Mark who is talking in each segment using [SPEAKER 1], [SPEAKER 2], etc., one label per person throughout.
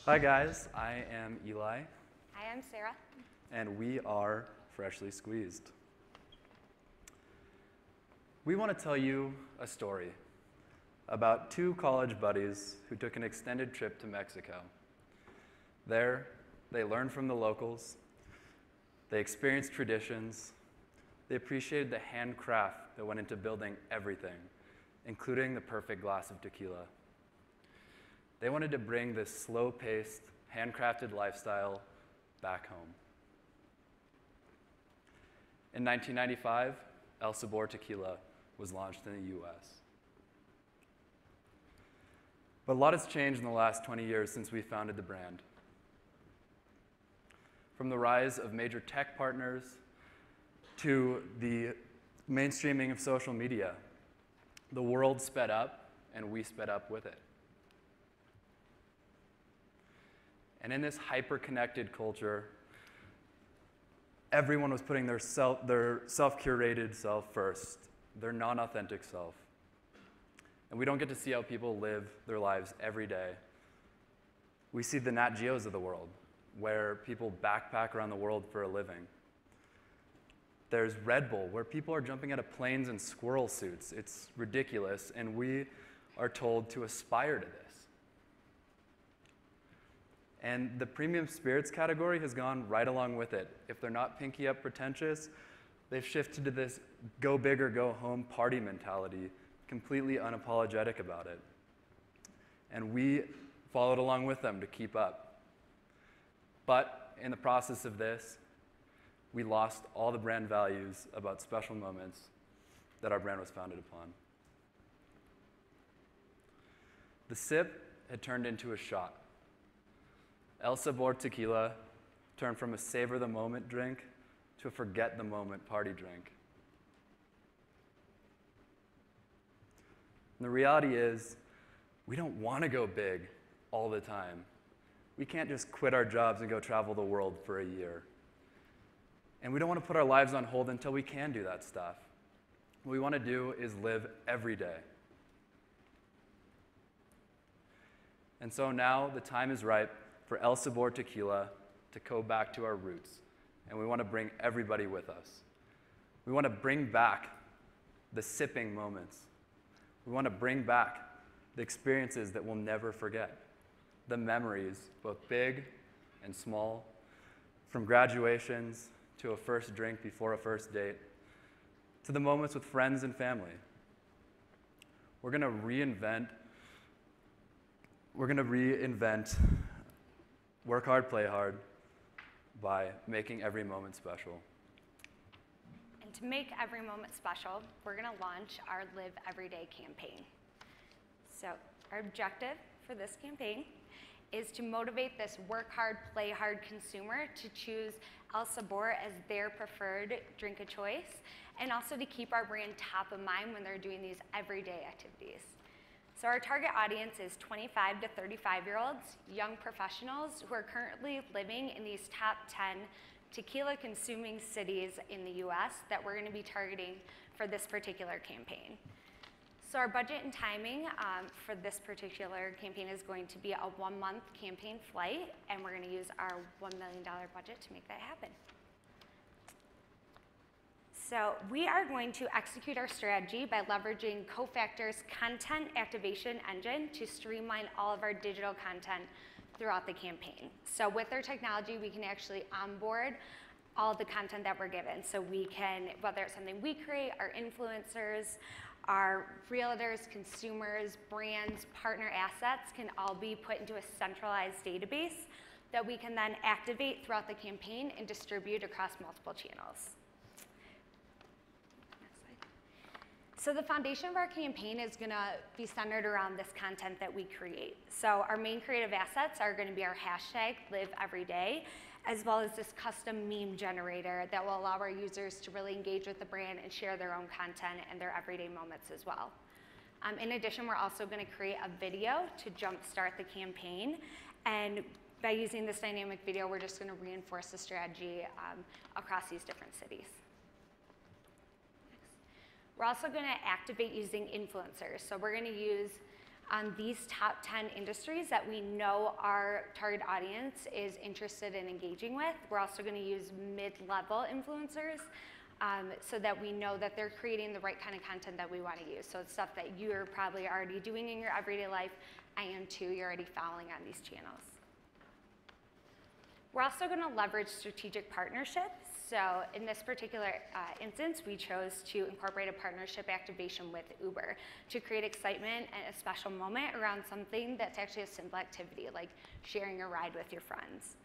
[SPEAKER 1] Hi guys, I am Eli.
[SPEAKER 2] Hi, I'm Sarah.
[SPEAKER 1] And we are Freshly Squeezed. We want to tell you a story about two college buddies who took an extended trip to Mexico. There, they learned from the locals, they experienced traditions, they appreciated the handcraft that went into building everything, including the perfect glass of tequila. They wanted to bring this slow-paced, handcrafted lifestyle back home. In 1995, El Sabor Tequila was launched in the US. But a lot has changed in the last 20 years since we founded the brand. From the rise of major tech partners to the mainstreaming of social media, the world sped up and we sped up with it. And in this hyper-connected culture, everyone was putting their self-curated self first, their non-authentic self. And we don't get to see how people live their lives every day. We see the Nat Geos of the world, where people backpack around the world for a living. There's Red Bull, where people are jumping out of planes in squirrel suits. It's ridiculous, and we are told to aspire to this. And the premium spirits category has gone right along with it. If they're not pinky up pretentious, they've shifted to this go big or go home party mentality, completely unapologetic about it. And we followed along with them to keep up. But in the process of this, we lost all the brand values about special moments that our brand was founded upon. The sip had turned into a shot. El Sabor Tequila turned from a savor the moment drink to a forget the moment party drink. And the reality is, we don't want to go big all the time. We can't just quit our jobs and go travel the world for a year. And we don't want to put our lives on hold until we can do that stuff. What we want to do is live every day. And so now the time is ripe for El Sabor Tequila to go back to our roots. And we want to bring everybody with us. We want to bring back the sipping moments. We want to bring back the experiences that we'll never forget. The memories, both big and small, from graduations to a first drink before a first date, to the moments with friends and family. We're going to reinvent work hard, play hard by making every moment special.
[SPEAKER 2] And to make every moment special, we're going to launch our Live Everyday campaign. So our objective for this campaign is to motivate this work hard, play hard consumer to choose El Sabor as their preferred drink of choice, and also to keep our brand top of mind when they're doing these everyday activities. So our target audience is 25 to 35-year-olds, young professionals who are currently living in these top 10 tequila consuming cities in the US that we're going to be targeting for this particular campaign. So our budget and timing for this particular campaign is going to be a 1-month campaign flight, and we're going to use our $1 million budget to make that happen. So we are going to execute our strategy by leveraging Cofactor's content activation engine to streamline all of our digital content throughout the campaign. So with their technology, we can actually onboard all the content that we're given. So we can, whether it's something we create, our influencers, our realtors, consumers, brands, partner assets can all be put into a centralized database that we can then activate throughout the campaign and distribute across multiple channels. So the foundation of our campaign is going to be centered around this content that we create. So our main creative assets are going to be our hashtag #LiveEveryday, as well as this custom meme generator that will allow our users to really engage with the brand and share their own content and their everyday moments as well. In addition, we're also going to create a video to jumpstart the campaign. And by using this dynamic video, we're just going to reinforce the strategy across these different cities. We're also going to activate using influencers. So we're going to use on these top 10 industries that we know our target audience is interested in engaging with. We're also going to use mid-level influencers so that we know that they're creating the right kind of content that we want to use. So it's stuff that you're probably already doing in your everyday life. I am too. You're already following on these channels. We're also going to leverage strategic partnerships. So in this particular instance, we chose to incorporate a partnership activation with Uber to create excitement and a special moment around something that's actually a simple activity, like sharing a ride with your friends.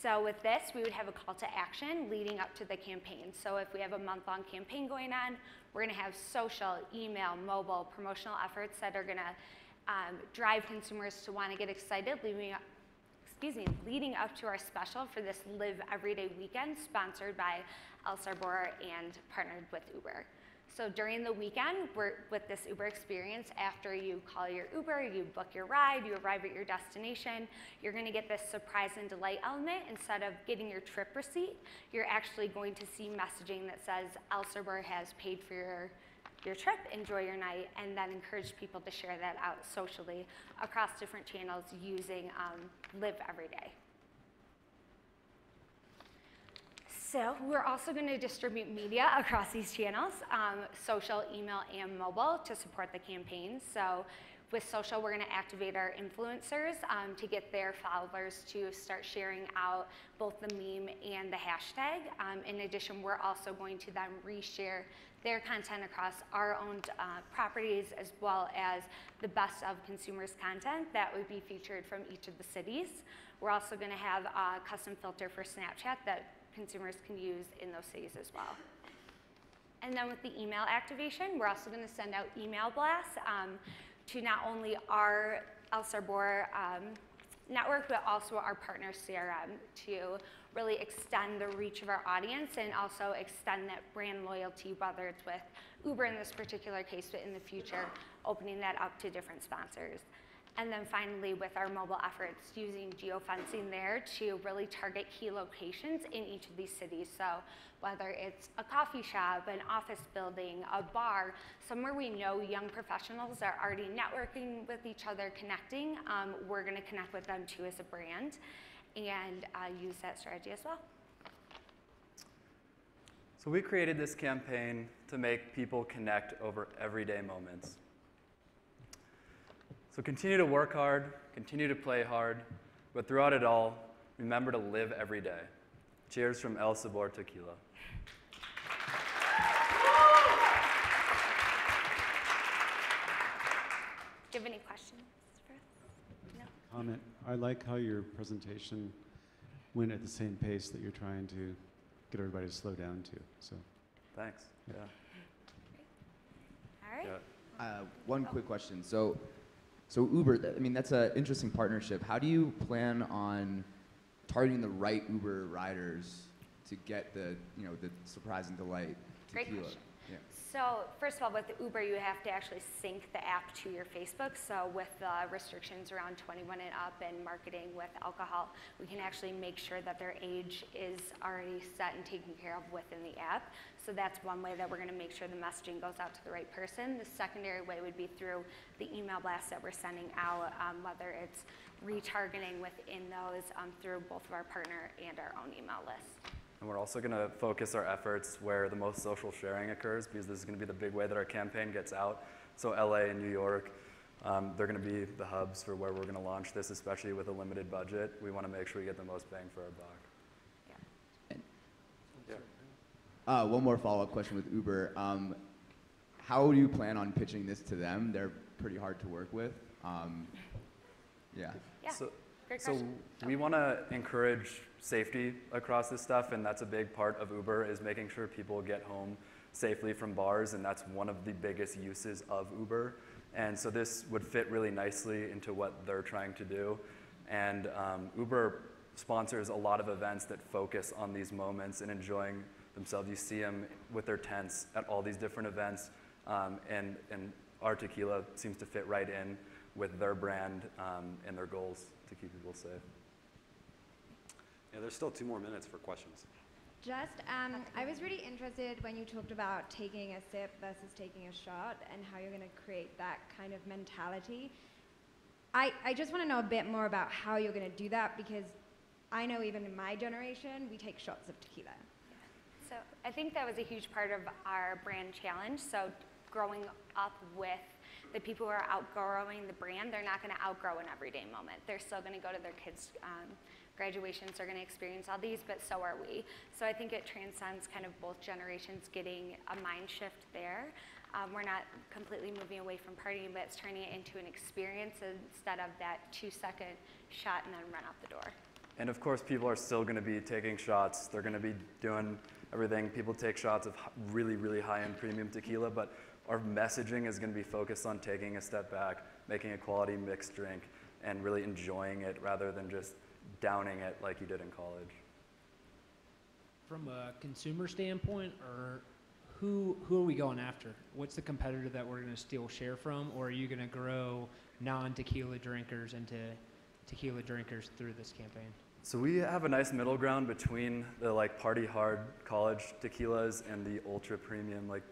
[SPEAKER 2] So with this, we would have a call to action leading up to the campaign. So if we have a month-long campaign going on, we're going to have social, email, mobile, promotional efforts that are going to drive consumers to want to get excited leading up to our special for this Live Everyday weekend sponsored by El Sabor and partnered with Uber. So during the weekend, with this Uber experience, after you call your Uber, you book your ride, you arrive at your destination, you're going to get this surprise and delight element. Instead of getting your trip receipt, you're actually going to see messaging that says El Sabor has paid for your trip, enjoy your night, and then encourage people to share that out socially across different channels using Live Everyday. So we're also going to distribute media across these channels, social, email, and mobile to support the campaign. So with social, we're going to activate our influencers to get their followers to start sharing out both the meme and the hashtag. In addition, we're also going to then reshare their content across our own properties, as well as the best of consumers' content that would be featured from each of the cities. We're also going to have a custom filter for Snapchat that consumers can use in those cities as well. And then with the email activation, we're also going to send out email blasts to not only our El Sabor network, but also our partner CRM to really extend the reach of our audience and also extend that brand loyalty, whether it's with Uber in this particular case, but in the future, opening that up to different sponsors. And then finally, with our mobile efforts, using geofencing there to really target key locations in each of these cities. So whether it's a coffee shop, an office building, a bar, somewhere we know young professionals are already networking with each other, connecting, we're going to connect with them too as a brand and use that strategy as well.
[SPEAKER 1] So we created this campaign to make people connect over everyday moments. So continue to work hard, continue to play hard, but throughout it all, remember to live every day. Cheers from El Sabor Tequila.
[SPEAKER 2] Do you have any questions for us? No?
[SPEAKER 3] Comment. I like how your presentation went at the same pace that you're trying to get everybody to slow down to. So,
[SPEAKER 1] thanks. Yeah.
[SPEAKER 2] All right.
[SPEAKER 1] Yeah.
[SPEAKER 4] One quick question. So Uber, I mean, that's an interesting partnership. How do you plan on targeting the right Uber riders to get the surprise and delight
[SPEAKER 2] Great
[SPEAKER 4] tequila?
[SPEAKER 2] question.
[SPEAKER 4] Yeah.
[SPEAKER 2] So first of all, with the Uber, you have to actually sync the app to your Facebook. So with the restrictions around 21 and up and marketing with alcohol, we can actually make sure that their age is already set and taken care of within the app. So that's one way that we're going to make sure the messaging goes out to the right person. The secondary way would be through the email blasts that we're sending out, whether it's retargeting within those through both of our partner and our own email list.
[SPEAKER 1] And we're also going to focus our efforts where the most social sharing occurs, because this is going to be the big way that our campaign gets out. So LA and New York, they're going to be the hubs for where we're going to launch this, especially with a limited budget. We want to make sure we get the most bang for our buck.
[SPEAKER 4] One more follow-up question with Uber. How do you plan on pitching this to them? They're pretty hard to work with. Yeah.
[SPEAKER 1] So,
[SPEAKER 2] Great
[SPEAKER 1] so
[SPEAKER 2] question.
[SPEAKER 1] we want to encourage safety across this stuff, and that's a big part of Uber, is making sure people get home safely from bars, and that's one of the biggest uses of Uber. And so this would fit really nicely into what they're trying to do. And Uber sponsors a lot of events that focus on these moments and enjoying themselves. You see them with their tents at all these different events, and our tequila seems to fit right in with their brand and their goals to keep people safe.
[SPEAKER 5] Yeah, there's still 2 more minutes for questions.
[SPEAKER 6] I was really interested when you talked about taking a sip versus taking a shot and how you're going to create that kind of mentality. I just want to know a bit more about how you're going to do that, because I know even in my generation, we take shots of tequila.
[SPEAKER 2] So I think that was a huge part of our brand challenge. So growing up with the people who are outgrowing the brand, they're not going to outgrow an everyday moment. They're still going to go to their kids' graduations, they're going to experience all these, but so are we. So I think it transcends kind of both generations, getting a mind shift there. We're not completely moving away from partying, but it's turning it into an experience instead of that 2-second shot and then run out the door.
[SPEAKER 1] And of course, people are still going to be taking shots. They're going to be doing everything. People take shots of really, really high-end premium tequila, but our messaging is going to be focused on taking a step back, making a quality mixed drink, and really enjoying it rather than just downing it like you did in college.
[SPEAKER 7] From a consumer standpoint, or who are we going after? What's the competitor that we're going to steal share from, or are you going to grow non-tequila drinkers into tequila drinkers through this campaign?
[SPEAKER 1] So we have a nice middle ground between the like party hard college tequilas and the ultra premium like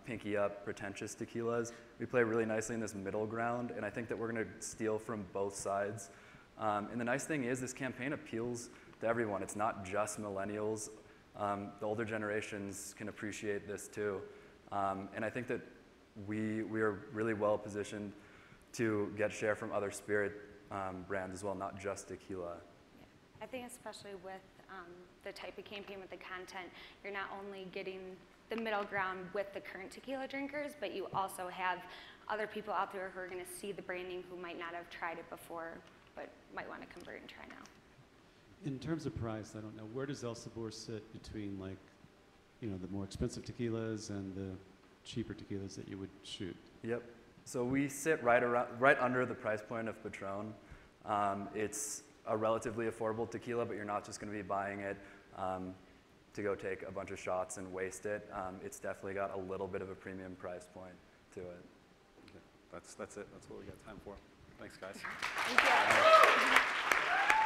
[SPEAKER 1] pinky up pretentious tequilas. We play really nicely in this middle ground, and I think that we're going to steal from both sides. And the nice thing is this campaign appeals to everyone. It's not just millennials. The older generations can appreciate this too. And I think that we are really well positioned to get share from other spirit brands as well, not just tequila.
[SPEAKER 2] Yeah. I think especially with the type of campaign with the content, you're not only getting the middle ground with the current tequila drinkers, but you also have other people out there who are going to see the branding who might not have tried it before, but might want to convert and try now.
[SPEAKER 3] In terms of price, I don't know, where does El Sabor sit between, like, you know, the more expensive tequilas and the cheaper tequilas that you would shoot?
[SPEAKER 1] Yep. So we sit right under the price point of Patron. It's a relatively affordable tequila, but you're not just going to be buying it to go take a bunch of shots and waste it. It's definitely got a little bit of a premium price point to it.
[SPEAKER 5] That's it. That's what we got time for. Thanks, guys.
[SPEAKER 2] Thank you.